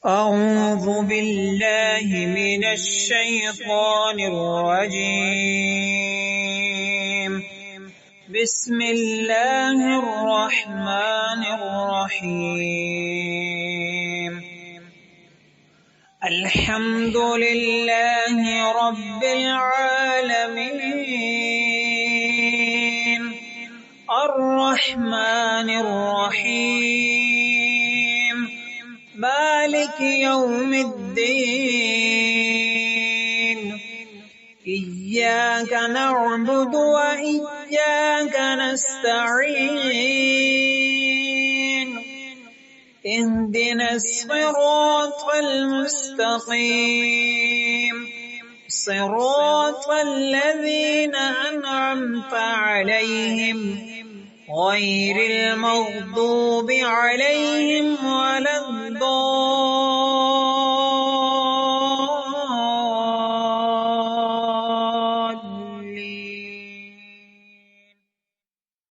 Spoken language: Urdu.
أعوذ بالله من الشيطان الرجيم. بسم الله الرحمن الرحيم. الحمد لله رب العالمين الرحمن الرحيم مالك يوم الدين. إياك نعبد وإياك نستعين. اهدنا الصراط المستقيم صراط الذين أنعمت عليهم غير المغضوب عليهم ولا